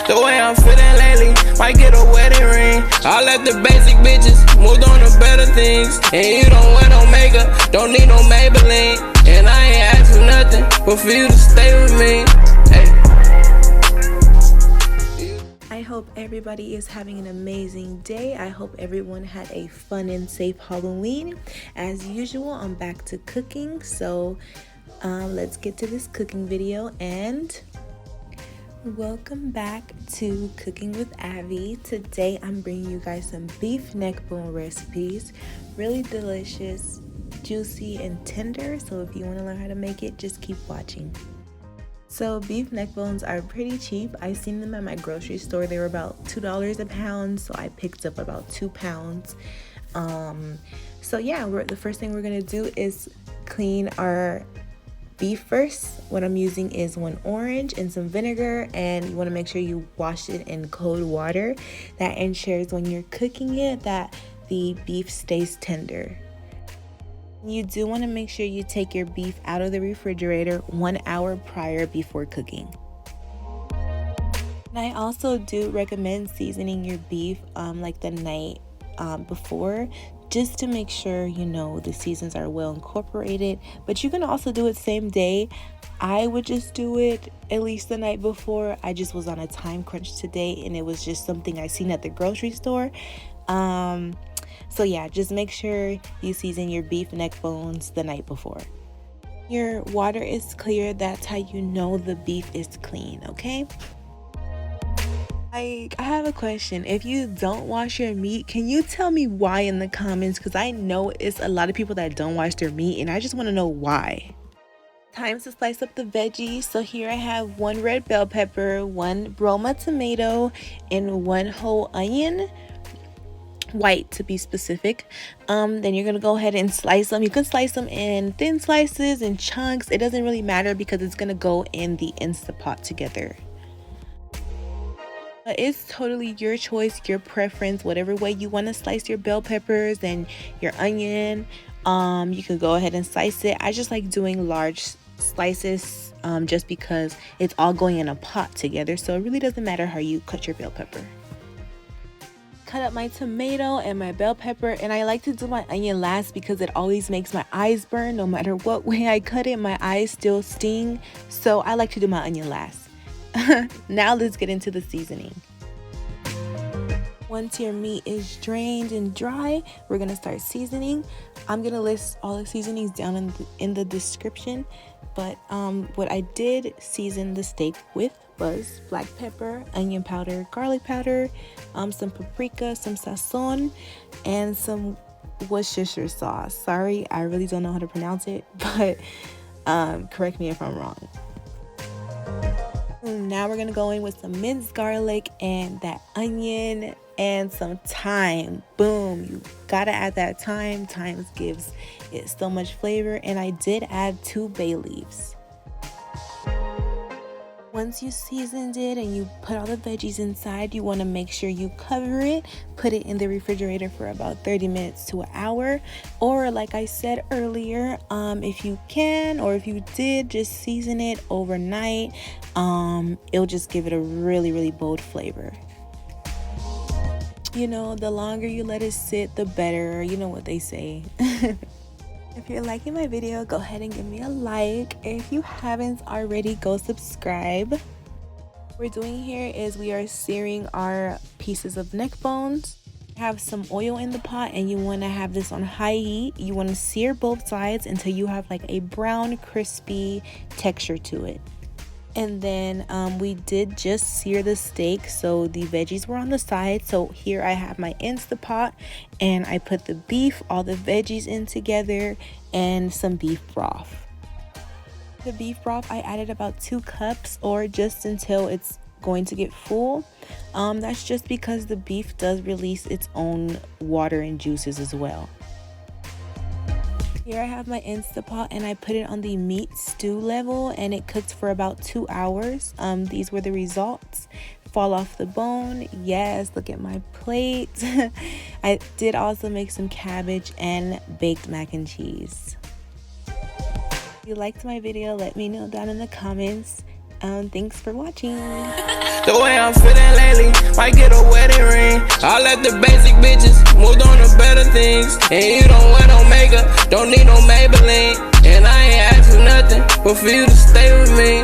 The way I'm feeling lately, might get a wedding ring. I let the basic bitches moved on to better things. And you don't wear no makeup, don't need no Maybelline. And I ain't ask for nothing but for you to stay with me. Hey. I hope everybody is having an amazing day. I hope everyone had a fun and safe Halloween. As usual, I'm back to cooking, so let's get to this cooking video. And welcome back to Cooking with Abby. Today I'm bringing you guys some beef neck bone recipes. Really delicious, juicy, and tender. So if you want to learn how to make it, just keep watching. So beef neck bones are pretty cheap. I seen them at my grocery store. They were about $2 a pound, so I picked up about 2 pounds. So yeah, the first thing we're gonna do is clean our beef first. What I'm using is 1 orange and some vinegar, and you want to make sure you wash it in cold water. That ensures when you're cooking it that the beef stays tender. You do want to make sure you take your beef out of the refrigerator 1 hour prior before cooking. And I also do recommend seasoning your beef like the night before, just to make sure the seasons are well incorporated. But you can also do it same day. I would just do it at least the night before. I just was on a time crunch today, and it was just something I seen at the grocery store. So yeah, just make sure you season your beef neck bones the night before. Your water is clear. That's how you know the beef is clean, okay? I have a question. If you don't wash your meat, can you tell me why in the comments? Because I know it's a lot of people that don't wash their meat, and I just want to know why. Time to slice up the veggies. So here I have 1 red bell pepper, 1 Roma tomato, and 1 whole onion. White to be specific. Then you're gonna go ahead and slice them. You can slice them in thin slices and chunks. It doesn't really matter because it's gonna go in the Instapot together. It's totally your choice, your preference, whatever way you want to slice your bell peppers and your onion. You can go ahead and slice it. I just like doing large slices just because it's all going in a pot together, so it really doesn't matter how you cut your bell pepper. Cut up my tomato and my bell pepper, and I like to do my onion last because it always makes my eyes burn. No matter what way I cut it, my eyes still sting, so I like to do my onion last. Now let's get into the seasoning. Once your meat is drained and dry, we're gonna start seasoning. I'm gonna list all the seasonings down in the description, but what I did season the steak with was black pepper, onion powder, garlic powder, some paprika, some Sazon, and some Worcestershire sauce. Sorry, I really don't know how to pronounce it, but correct me if I'm wrong. Now we're gonna go in with some minced garlic and that onion and some thyme. Boom, you gotta add that thyme. Thyme gives it so much flavor, and I did add 2 bay leaves. Once you seasoned it and you put all the veggies inside, you want to make sure you cover it, put it in the refrigerator for about 30 minutes to an hour. Or like I said earlier, if you can, or if you did, just season it overnight. It'll just give it a really, really bold flavor. The longer you let it sit, the better. You know what they say. If you're liking my video, go ahead and give me a like. If you haven't already, go subscribe. What we're doing here is we are searing our pieces of neck bones. Have some oil in the pot, and you want to have this on high heat. You want to sear both sides until you have like a brown, crispy texture to it. And then we did just sear the steak, so the veggies were on the side. So here I have my Instapot, and I put the beef, all the veggies in together, and some beef broth. The beef broth, I added about 2 cups, or just until it's going to get full. That's just because the beef does release its own water and juices as well. Here I have my Instapot, and I put it on the meat stew level, and it cooked for about 2 hours. These were the results. Fall off the bone. Yes, look at my plate. I did also make some cabbage and baked mac and cheese. If you liked my video, let me know down in the comments. Thanks for watching. The way I'm feeling lately, might get a wedding ring. I let the basic bitches moved on to better things. And you don't wear no makeup, don't need no Maybelline. And I ain't ask for nothing but for you to stay with me.